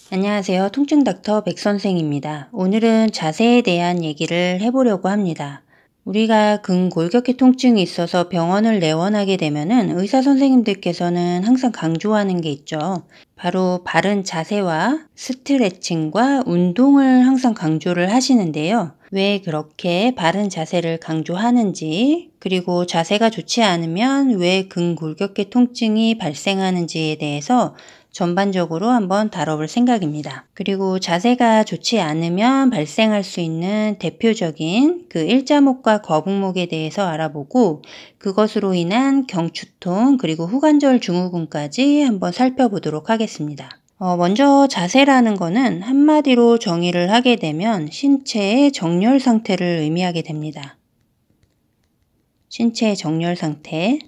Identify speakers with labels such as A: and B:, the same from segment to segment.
A: 안녕하세요. 통증 닥터 백선생입니다. 오늘은 자세에 대한 얘기를 해보려고 합니다. 우리가 근골격계 통증이 있어서 병원을 내원하게 되면은 의사 선생님들께서는 항상 강조하는 게 있죠. 바로 바른 자세와 스트레칭과 운동을 항상 강조를 하시는데요. 왜 그렇게 바른 자세를 강조하는지, 그리고 자세가 좋지 않으면 왜 근골격계 통증이 발생하는지에 대해서 전반적으로 한번 다뤄볼 생각입니다. 그리고 자세가 좋지 않으면 발생할 수 있는 대표적인 그 일자목과 거북목에 대해서 알아보고, 그것으로 인한 경추통 그리고 후관절 증후군까지 한번 살펴보도록 하겠습니다. 먼저 자세라는 거는 한마디로 정의를 하게 되면 신체의 정렬 상태를 의미하게 됩니다. 신체의 정렬 상태.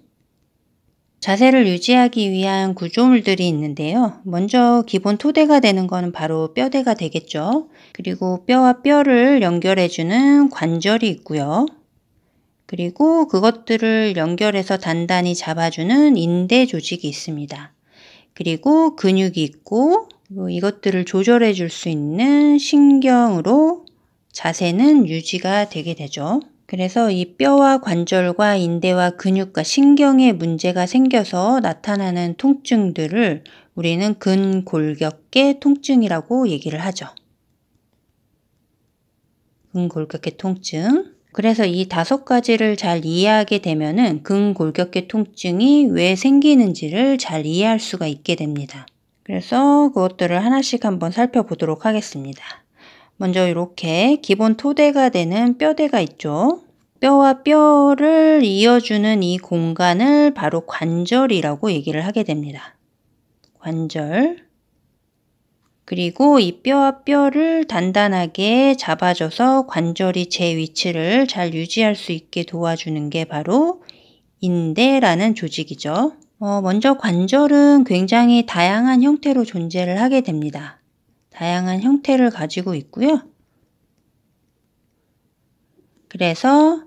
A: 자세를 유지하기 위한 구조물들이 있는데요. 먼저 기본 토대가 되는 것은 바로 뼈대가 되겠죠. 그리고 뼈와 뼈를 연결해주는 관절이 있고요. 그리고 그것들을 연결해서 단단히 잡아주는 인대 조직이 있습니다. 그리고 근육이 있고, 이것들을 조절해 줄 수 있는 신경으로 자세는 유지가 되게 되죠. 그래서 이 뼈와 관절과 인대와 근육과 신경에 문제가 생겨서 나타나는 통증들을 우리는 근골격계 통증이라고 얘기를 하죠. 근골격계 통증. 그래서 이 5가지를 잘 이해하게 되면은 근골격계 통증이 왜 생기는지를 잘 이해할 수가 있게 됩니다. 그래서 그것들을 하나씩 한번 살펴보도록 하겠습니다. 먼저 이렇게 기본 토대가 되는 뼈대가 있죠. 뼈와 뼈를 이어주는 이 공간을 바로 관절이라고 얘기를 하게 됩니다. 관절. 그리고 이 뼈와 뼈를 단단하게 잡아줘서 관절이 제 위치를 잘 유지할 수 있게 도와주는 게 바로 인대라는 조직이죠. 먼저 관절은 굉장히 다양한 형태로 존재를 하게 됩니다. 다양한 형태를 가지고 있고요. 그래서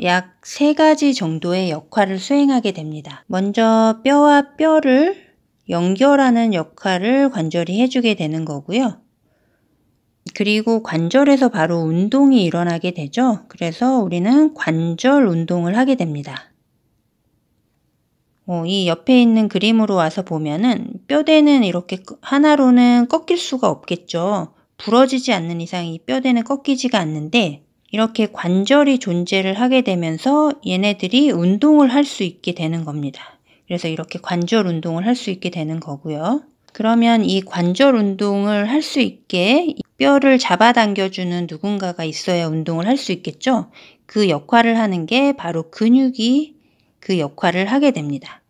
A: 약 3가지 정도의 역할을 수행하게 됩니다. 먼저 뼈와 뼈를 연결하는 역할을 관절이 해주게 되는 거고요. 그리고 관절에서 바로 운동이 일어나게 되죠. 그래서 우리는 관절 운동을 하게 됩니다. 이 옆에 있는 그림으로 와서 보면은 뼈대는 이렇게 하나로는 꺾일 수가 없겠죠. 부러지지 않는 이상 이 뼈대는 꺾이지가 않는데, 이렇게 관절이 존재를 하게 되면서 얘네들이 운동을 할 수 있게 되는 겁니다. 그래서 이렇게 관절 운동을 할 수 있게 되는 거고요. 그러면 이 관절 운동을 할 수 있게 뼈를 잡아당겨주는 누군가가 있어야 운동을 할 수 있겠죠. 그 역할을 하는 게 바로 근육이 그 역할을 하게 됩니다.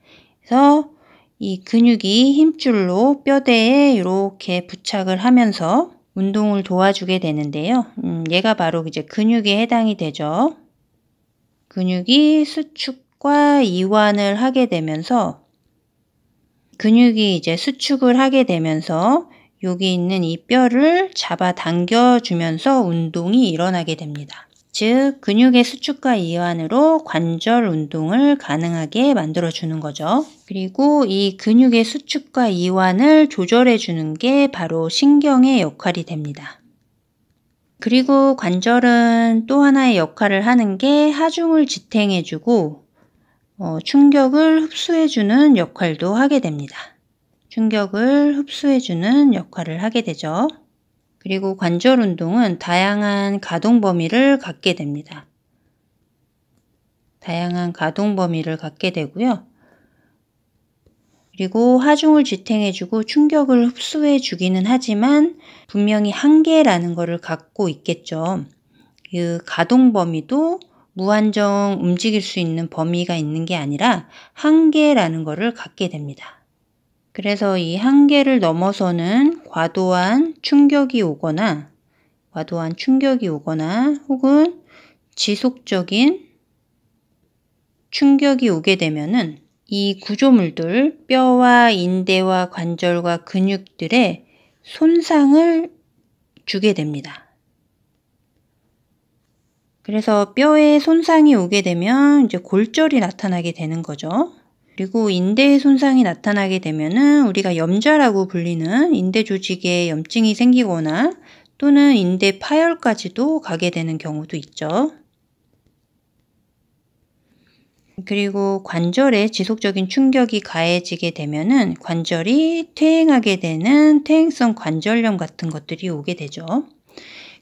A: 그래서 이 근육이 힘줄로 뼈대에 이렇게 부착을 하면서 운동을 도와주게 되는데요. 얘가 바로 이제 근육에 해당이 되죠. 근육이 수축과 이완을 하게 되면서, 근육이 이제 수축을 하게 되면서 여기 있는 이 뼈를 잡아 당겨주면서 운동이 일어나게 됩니다. 즉, 근육의 수축과 이완으로 관절 운동을 가능하게 만들어주는 거죠. 그리고 이 근육의 수축과 이완을 조절해주는 게 바로 신경의 역할이 됩니다. 그리고 관절은 또 하나의 역할을 하는 게 하중을 지탱해주고 충격을 흡수해주는 역할도 하게 됩니다. 충격을 흡수해주는 역할을 하게 되죠. 그리고 관절 운동은 다양한 가동 범위를 갖게 됩니다. 다양한 가동 범위를 갖게 되고요. 그리고 하중을 지탱해주고 충격을 흡수해주기는 하지만 분명히 한계라는 것을 갖고 있겠죠. 그 가동 범위도 무한정 움직일 수 있는 범위가 있는 게 아니라 한계라는 것을 갖게 됩니다. 그래서 이 한계를 넘어서는 과도한 충격이 오거나 혹은 지속적인 충격이 오게 되면은 이 구조물들, 뼈와 인대와 관절과 근육들에 손상을 주게 됩니다. 그래서 뼈에 손상이 오게 되면 이제 골절이 나타나게 되는 거죠. 그리고 인대에 손상이 나타나게 되면은 우리가 염좌라고 불리는 인대 조직에 염증이 생기거나 또는 인대 파열까지도 가게 되는 경우도 있죠. 그리고 관절에 지속적인 충격이 가해지게 되면은 관절이 퇴행하게 되는 퇴행성 관절염 같은 것들이 오게 되죠.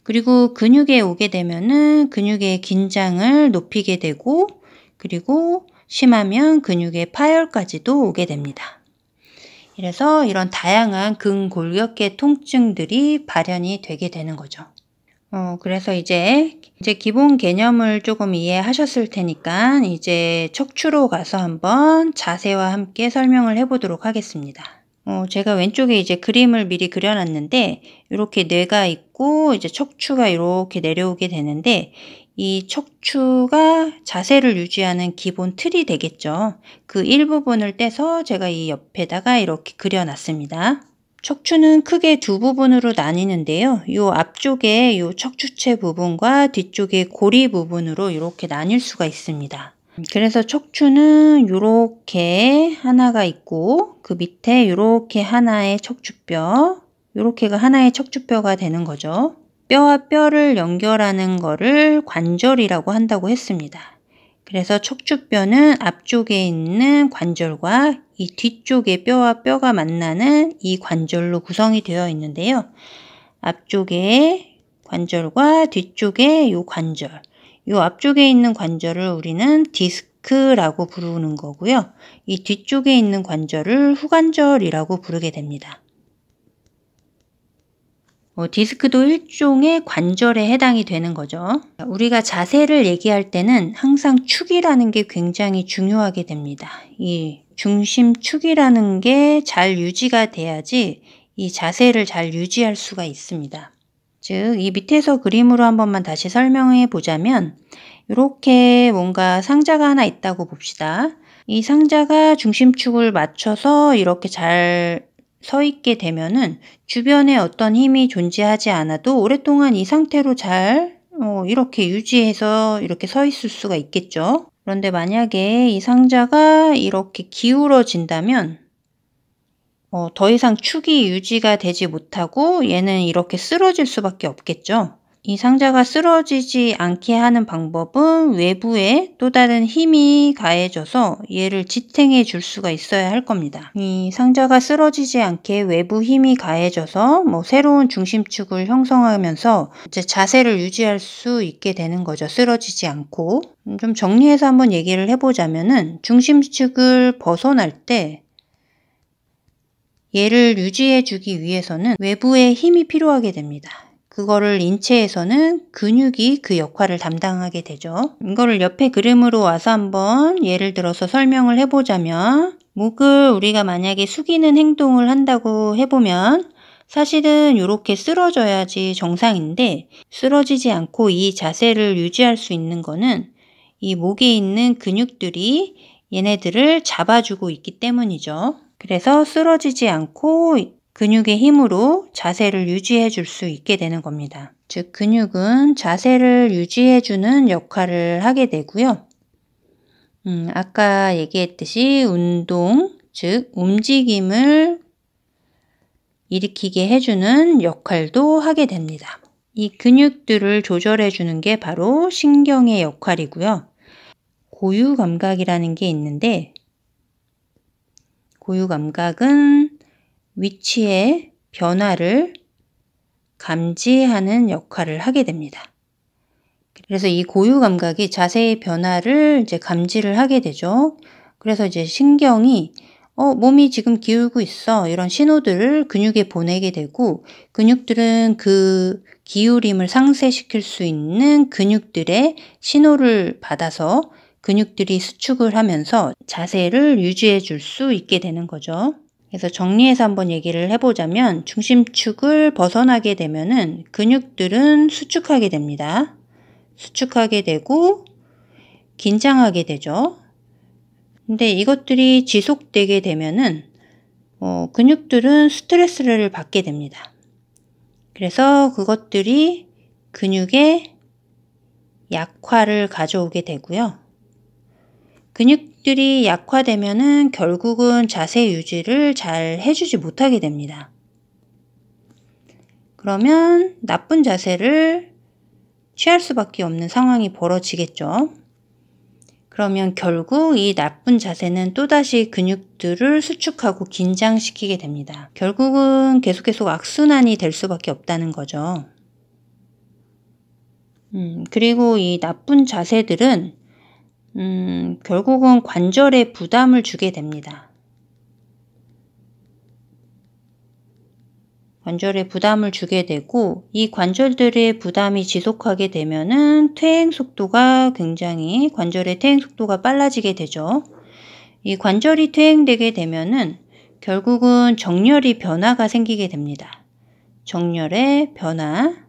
A: 그리고 근육에 오게 되면은 근육의 긴장을 높이게 되고 그리고 심하면 근육의 파열까지도 오게 됩니다. 그래서 이런 다양한 근골격계 통증들이 발현이 되게 되는 거죠. 그래서 이제 기본 개념을 조금 이해하셨을 테니까 이제 척추로 가서 한번 자세와 함께 설명을 해보도록 하겠습니다. 제가 왼쪽에 이제 그림을 미리 그려놨는데 이렇게 뇌가 있고 이제 척추가 이렇게 내려오게 되는데 이 척추가 자세를 유지하는 기본 틀이 되겠죠. 그 일부분을 떼서 제가 이 옆에다가 이렇게 그려놨습니다. 척추는 크게 두 부분으로 나뉘는데요. 이 앞쪽에 이 척추체 부분과 뒤쪽에 고리 부분으로 이렇게 나뉠 수가 있습니다. 그래서 척추는 이렇게 하나가 있고 그 밑에 이렇게 하나의 척추뼈, 이렇게가 하나의 척추뼈가 되는 거죠. 뼈와 뼈를 연결하는 거를 관절이라고 한다고 했습니다. 그래서 척추뼈는 앞쪽에 있는 관절과 이 뒤쪽에 뼈와 뼈가 만나는 이 관절로 구성이 되어 있는데요. 앞쪽에 관절과 뒤쪽에 이 관절, 이 앞쪽에 있는 관절을 우리는 디스크라고 부르는 거고요. 이 뒤쪽에 있는 관절을 후관절이라고 부르게 됩니다. 디스크도 일종의 관절에 해당이 되는 거죠. 우리가 자세를 얘기할 때는 항상 축이라는 게 굉장히 중요하게 됩니다. 이 중심축이라는 게 잘 유지가 돼야지 이 자세를 잘 유지할 수가 있습니다. 즉, 이 밑에서 그림으로 한 번만 다시 설명해 보자면 이렇게 뭔가 상자가 하나 있다고 봅시다. 이 상자가 중심축을 맞춰서 이렇게 잘 서 있게 되면은 주변에 어떤 힘이 존재하지 않아도 오랫동안 이 상태로 잘 이렇게 유지해서 이렇게 서 있을 수가 있겠죠. 그런데 만약에 이 상자가 이렇게 기울어진다면 더 이상 축이 유지가 되지 못하고 얘는 이렇게 쓰러질 수밖에 없겠죠. 이 상자가 쓰러지지 않게 하는 방법은 외부에 또 다른 힘이 가해져서 얘를 지탱해 줄 수가 있어야 할 겁니다. 이 상자가 쓰러지지 않게 외부 힘이 가해져서 새로운 중심축을 형성하면서 이제 자세를 유지할 수 있게 되는 거죠. 쓰러지지 않고. 좀 정리해서 한번 얘기를 해보자면은 중심축을 벗어날 때 얘를 유지해 주기 위해서는 외부의 힘이 필요하게 됩니다. 그거를 인체에서는 근육이 그 역할을 담당하게 되죠. 이거를 옆에 그림으로 와서 한번 예를 들어서 설명을 해보자면 목을 우리가 만약에 숙이는 행동을 한다고 해보면 사실은 이렇게 쓰러져야지 정상인데 쓰러지지 않고 이 자세를 유지할 수 있는 거는 이 목에 있는 근육들이 얘네들을 잡아주고 있기 때문이죠. 그래서 쓰러지지 않고 근육의 힘으로 자세를 유지해 줄 수 있게 되는 겁니다. 즉 근육은 자세를 유지해 주는 역할을 하게 되고요. 아까 얘기했듯이 운동, 즉 움직임을 일으키게 해주는 역할도 하게 됩니다. 이 근육들을 조절해 주는 게 바로 신경의 역할이고요. 고유 감각이라는 게 있는데 고유 감각은 위치의 변화를 감지하는 역할을 하게 됩니다. 그래서 이 고유 감각이 자세의 변화를 이제 감지를 하게 되죠. 그래서 이제 신경이 몸이 지금 기울고 있어 이런 신호들을 근육에 보내게 되고 근육들은 그 기울임을 상쇄시킬 수 있는 근육들의 신호를 받아서 근육들이 수축을 하면서 자세를 유지해 줄 수 있게 되는 거죠. 그래서 정리해서 한번 얘기를 해보자면 중심축을 벗어나게 되면은 근육들은 수축하게 됩니다. 수축하게 되고 긴장하게 되죠. 근데 이것들이 지속되게 되면은 근육들은 스트레스를 받게 됩니다. 그래서 그것들이 근육의 약화를 가져오게 되고요. 근육들이 약화되면은 결국은 자세 유지를 잘 해주지 못하게 됩니다. 그러면 나쁜 자세를 취할 수밖에 없는 상황이 벌어지겠죠. 그러면 결국 이 나쁜 자세는 또다시 근육들을 수축하고 긴장시키게 됩니다. 결국은 계속 악순환이 될 수밖에 없다는 거죠. 그리고 이 나쁜 자세들은 결국은 관절에 부담을 주게 됩니다. 관절에 부담을 주게 되고 이 관절들의 부담이 지속하게 되면은 퇴행 속도가 관절의 퇴행 속도가 빨라지게 되죠. 이 관절이 퇴행되게 되면은 결국은 정렬이 변화가 생기게 됩니다. 정렬의 변화가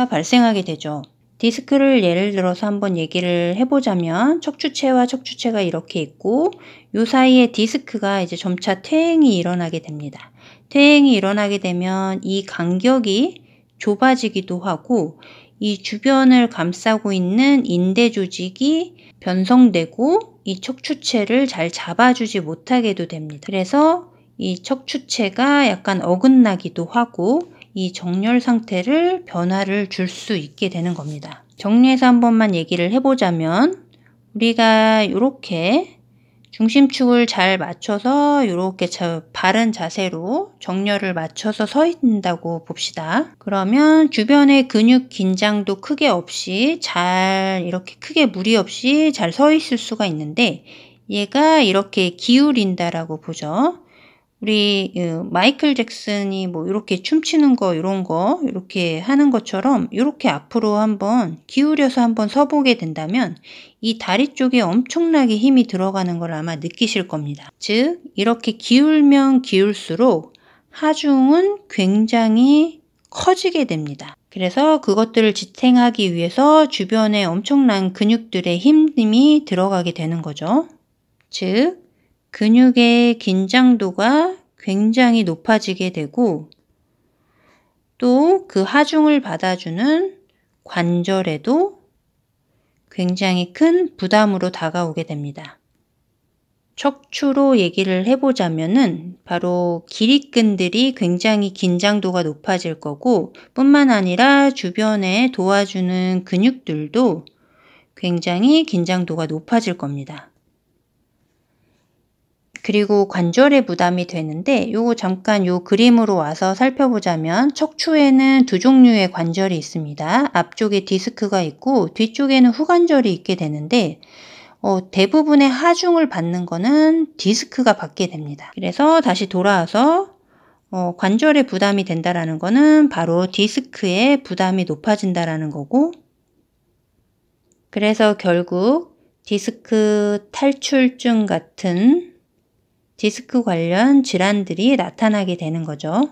A: 발생하게 되죠. 디스크를 예를 들어서 한번 얘기를 해보자면 척추체와 척추체가 이렇게 있고 요 사이에 디스크가 이제 점차 퇴행이 일어나게 됩니다. 퇴행이 일어나게 되면 이 간격이 좁아지기도 하고 이 주변을 감싸고 있는 인대 조직이 변성되고 이 척추체를 잘 잡아주지 못하게도 됩니다. 그래서 이 척추체가 약간 어긋나기도 하고 이 정렬 상태를 변화를 줄 수 있게 되는 겁니다. 정리해서 한 번만 얘기를 해보자면 우리가 이렇게 중심축을 잘 맞춰서 이렇게 바른 자세로 정렬을 맞춰서 서 있는다고 봅시다. 그러면 주변의 근육 긴장도 크게 없이 잘 이렇게 크게 무리 없이 잘 서 있을 수가 있는데 얘가 이렇게 기울인다라고 보죠. 우리 마이클 잭슨이 뭐 이렇게 춤추는 거 이런 거 이렇게 하는 것처럼 이렇게 앞으로 한번 기울여서 한번 서보게 된다면 이 다리 쪽에 엄청나게 힘이 들어가는 걸 아마 느끼실 겁니다. 즉 이렇게 기울면 기울수록 하중은 굉장히 커지게 됩니다. 그래서 그것들을 지탱하기 위해서 주변에 엄청난 근육들의 힘이 들어가게 되는 거죠. 즉 근육의 긴장도가 굉장히 높아지게 되고 또 그 하중을 받아주는 관절에도 굉장히 큰 부담으로 다가오게 됩니다. 척추로 얘기를 해보자면은 바로 기립근들이 굉장히 긴장도가 높아질 거고 뿐만 아니라 주변에 도와주는 근육들도 굉장히 긴장도가 높아질 겁니다. 그리고 관절에 부담이 되는데 요거 잠깐 요 그림으로 와서 살펴보자면 척추에는 두 종류의 관절이 있습니다. 앞쪽에 디스크가 있고 뒤쪽에는 후관절이 있게 되는데 대부분의 하중을 받는 거는 디스크가 받게 됩니다. 그래서 다시 돌아와서 관절에 부담이 된다라는 거는 바로 디스크에 부담이 높아진다라는 거고 그래서 결국 디스크 탈출증 같은 디스크 관련 질환들이 나타나게 되는 거죠.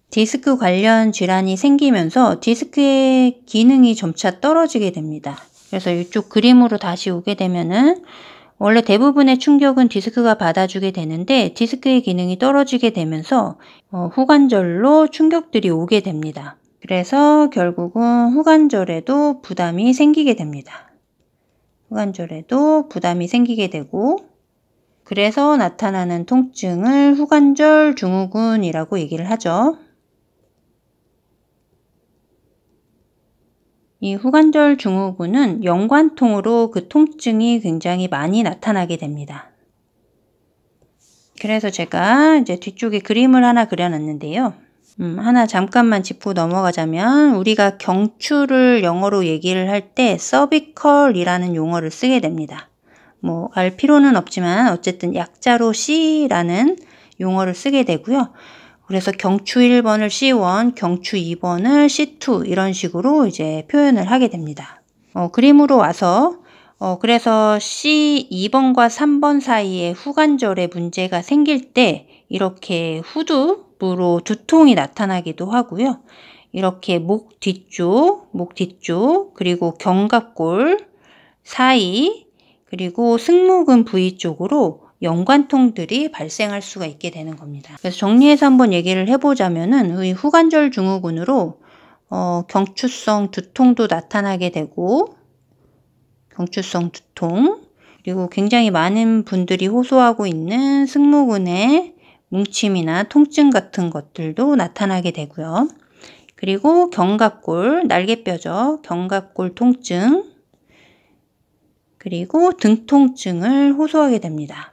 A: 디스크 관련 질환이 생기면서 디스크의 기능이 점차 떨어지게 됩니다. 그래서 이쪽 그림으로 다시 오게 되면은 원래 대부분의 충격은 디스크가 받아주게 되는데 디스크의 기능이 떨어지게 되면서 후관절로 충격들이 오게 됩니다. 그래서 결국은 후관절에도 부담이 생기게 됩니다. 후관절에도 부담이 생기게 되고 그래서 나타나는 통증을 후관절 증후군이라고 얘기를 하죠. 이 후관절 증후군은 연관통으로 그 통증이 굉장히 많이 나타나게 됩니다. 그래서 제가 이제 뒤쪽에 그림을 하나 그려놨는데요. 하나 잠깐만 짚고 넘어가자면 우리가 경추를 영어로 얘기를 할 때 서비컬이라는 용어를 쓰게 됩니다. 뭐 알 필요는 없지만 어쨌든 약자로 C라는 용어를 쓰게 되고요. 그래서 경추 1번을 C1, 경추 2번을 C2 이런 식으로 이제 표현을 하게 됩니다. 그림으로 와서 그래서 C2번과 3번 사이에 후관절에 문제가 생길 때 이렇게 후두부로 두통이 나타나기도 하고요. 이렇게 목 뒤쪽 그리고 견갑골 사이 그리고 승모근 부위 쪽으로 연관통들이 발생할 수가 있게 되는 겁니다. 그래서 정리해서 한번 얘기를 해보자면은 이 후관절 증후군으로 경추성 두통도 나타나게 되고 경추성 두통, 그리고 굉장히 많은 분들이 호소하고 있는 승모근의 뭉침이나 통증 같은 것들도 나타나게 되고요. 그리고 견갑골, 날개뼈죠. 견갑골 통증, 그리고 등 통증을 호소하게 됩니다.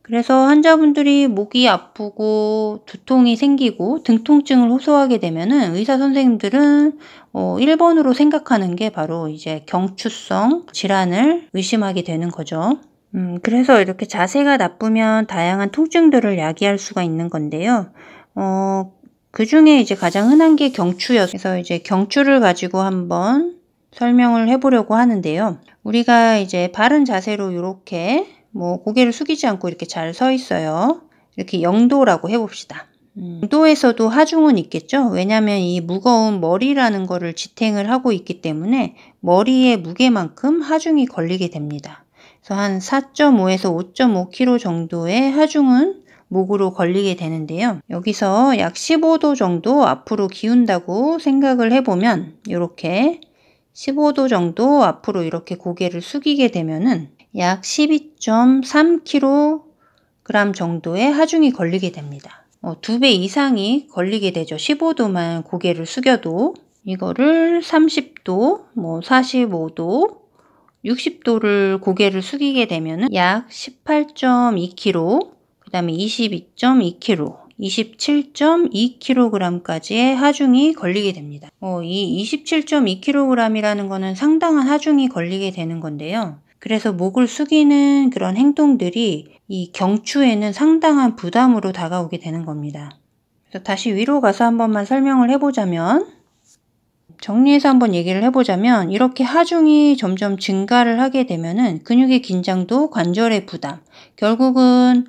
A: 그래서 환자분들이 목이 아프고 두통이 생기고 등 통증을 호소하게 되면은 의사 선생님들은 1번으로 생각하는 게 바로 이제 경추성 질환을 의심하게 되는 거죠. 그래서 이렇게 자세가 나쁘면 다양한 통증들을 야기할 수가 있는 건데요. 그 중에 이제 가장 흔한 게 경추여서 그래서 이제 경추를 가지고 한번 설명을 해보려고 하는데요. 우리가 이제 바른 자세로 이렇게 고개를 숙이지 않고 이렇게 잘 서 있어요. 이렇게 영도라고 해봅시다. 영도에서도 하중은 있겠죠. 왜냐하면 이 무거운 머리라는 거를 지탱을 하고 있기 때문에 머리의 무게만큼 하중이 걸리게 됩니다. 그래서 한 4.5에서 5.5kg 정도의 하중은 목으로 걸리게 되는데요. 여기서 약 15도 정도 앞으로 기운다고 생각을 해보면 이렇게 15도 정도 앞으로 이렇게 고개를 숙이게 되면은 약 12.3kg 정도의 하중이 걸리게 됩니다. 2배 이상이 걸리게 되죠. 15도만 고개를 숙여도. 이거를 30도, 45도, 60도를 고개를 숙이게 되면 약 18.2kg, 그 다음에 22.2kg, 27.2kg까지의 하중이 걸리게 됩니다. 이 27.2kg이라는 거는 상당한 하중이 걸리게 되는 건데요. 그래서 목을 숙이는 그런 행동들이 이 경추에는 상당한 부담으로 다가오게 되는 겁니다. 그래서 다시 위로 가서 한 번만 설명을 해보자면, 정리해서 한번 얘기를 해보자면 이렇게 하중이 점점 증가를 하게 되면은 근육의 긴장도 관절의 부담, 결국은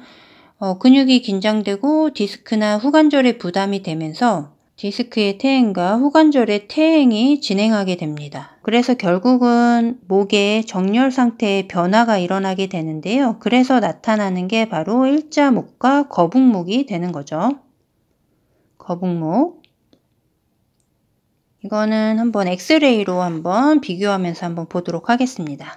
A: 근육이 긴장되고 디스크나 후관절의 부담이 되면서 디스크의 퇴행과 후관절의 퇴행이 진행하게 됩니다. 그래서 결국은 목의 정렬 상태의 변화가 일어나게 되는데요. 그래서 나타나는 게 바로 일자목과 거북목이 되는 거죠. 거북목. 이거는 한번 엑스레이로 한번 비교하면서 한번 보도록 하겠습니다.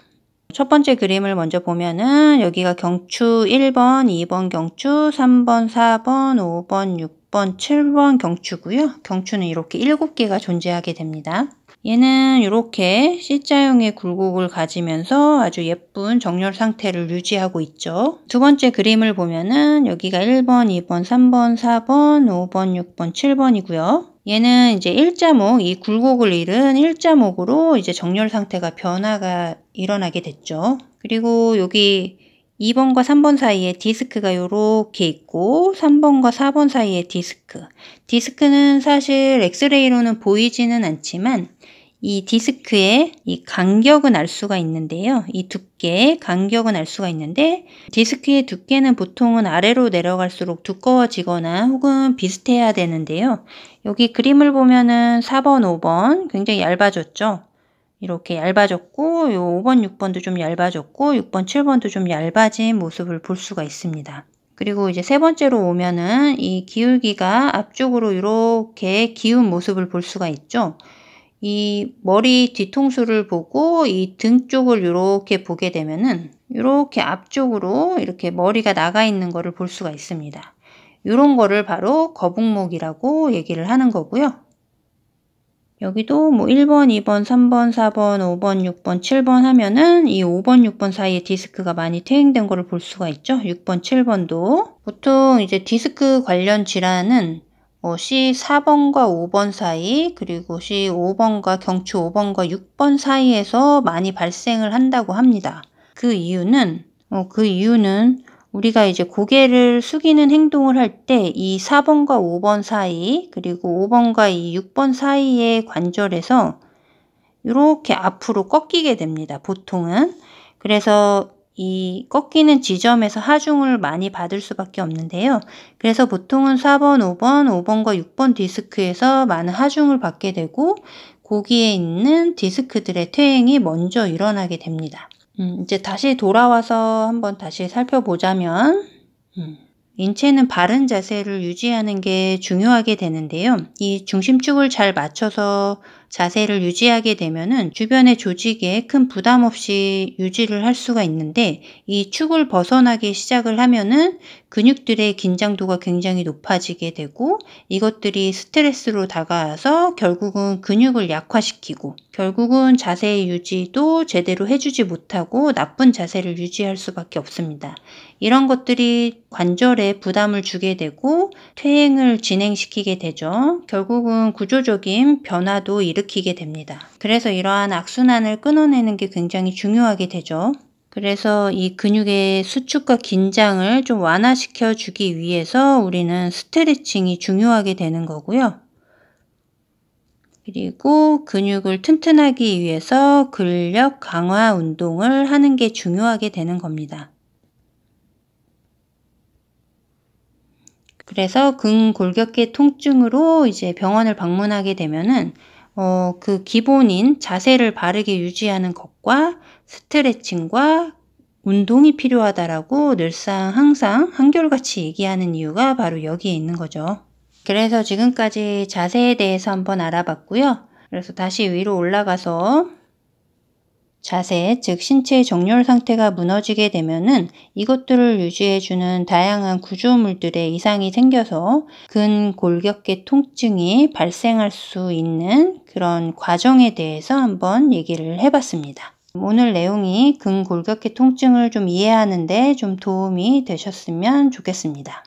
A: 첫 번째 그림을 먼저 보면은 여기가 경추 1번, 2번 경추, 3번, 4번, 5번, 6번, 7번 경추고요. 경추는 이렇게 7개가 존재하게 됩니다. 얘는 이렇게 C자형의 굴곡을 가지면서 아주 예쁜 정렬 상태를 유지하고 있죠. 두 번째 그림을 보면은 여기가 1번, 2번, 3번, 4번, 5번, 6번, 7번이고요. 얘는 이제 일자목, 이 굴곡을 잃은 일자목으로 이제 정렬 상태가 변화가 일어나게 됐죠. 그리고 여기 2번과 3번 사이에 디스크가 이렇게 있고 3번과 4번 사이에 디스크. 디스크는 사실 엑스레이로는 보이지는 않지만 이 디스크의 이 간격은 알 수가 있는데요. 이 두께, 간격은 알 수가 있는데 디스크의 두께는 보통은 아래로 내려갈수록 두꺼워지거나 혹은 비슷해야 되는데요. 여기 그림을 보면은 4번, 5번 굉장히 얇아졌죠. 이렇게 얇아졌고 요 5번, 6번도 좀 얇아졌고 6번, 7번도 좀 얇아진 모습을 볼 수가 있습니다. 그리고 이제 세 번째로 오면은 이 기울기가 앞쪽으로 이렇게 기운 모습을 볼 수가 있죠. 이 머리 뒤통수를 보고 이 등 쪽을 이렇게 보게 되면은 이렇게 앞쪽으로 이렇게 머리가 나가 있는 거를 볼 수가 있습니다. 이런 거를 바로 거북목이라고 얘기를 하는 거고요. 여기도 뭐 1번, 2번, 3번, 4번, 5번, 6번, 7번 하면은 이 5번, 6번 사이에 디스크가 많이 퇴행된 거를 볼 수가 있죠. 6번, 7번도. 보통 이제 디스크 관련 질환은 C4번과 5번 사이, 그리고 C5번과 경추 5번과 6번 사이에서 많이 발생을 한다고 합니다. 그 이유는 우리가 이제 고개를 숙이는 행동을 할 때 이 4번과 5번 사이, 그리고 5번과 이 6번 사이의 관절에서 이렇게 앞으로 꺾이게 됩니다. 보통은. 그래서 이 꺾이는 지점에서 하중을 많이 받을 수밖에 없는데요. 그래서 보통은 4번, 5번과 6번 디스크에서 많은 하중을 받게 되고 거기에 있는 디스크들의 퇴행이 먼저 일어나게 됩니다. 이제 다시 돌아와서 한번 다시 살펴보자면 인체는 바른 자세를 유지하는 게 중요하게 되는데요. 이 중심축을 잘 맞춰서 자세를 유지하게 되면은 주변의 조직에 큰 부담 없이 유지를 할 수가 있는데, 이 축을 벗어나기 시작을 하면은 근육들의 긴장도가 굉장히 높아지게 되고, 이것들이 스트레스로 다가와서 결국은 근육을 약화시키고, 결국은 자세 유지도 제대로 해주지 못하고 나쁜 자세를 유지할 수밖에 없습니다. 이런 것들이 관절에 부담을 주게 되고 퇴행을 진행시키게 되죠. 결국은 구조적인 변화도 일으키게 됩니다. 그래서 이러한 악순환을 끊어내는 게 굉장히 중요하게 되죠. 그래서 이 근육의 수축과 긴장을 좀 완화시켜 주기 위해서 우리는 스트레칭이 중요하게 되는 거고요. 그리고 근육을 튼튼하기 위해서 근력 강화 운동을 하는 게 중요하게 되는 겁니다. 그래서 근골격계 통증으로 이제 병원을 방문하게 되면은 그 기본인 자세를 바르게 유지하는 것과 스트레칭과 운동이 필요하다라고 늘상 항상 한결같이 얘기하는 이유가 바로 여기에 있는 거죠. 그래서 지금까지 자세에 대해서 한번 알아봤고요. 그래서 다시 위로 올라가서 자세, 즉 신체의 정렬 상태가 무너지게 되면은 이것들을 유지해주는 다양한 구조물들의 이상이 생겨서 근골격계 통증이 발생할 수 있는 그런 과정에 대해서 한번 얘기를 해봤습니다. 오늘 내용이 근골격계 통증을 좀 이해하는 데 좀 도움이 되셨으면 좋겠습니다.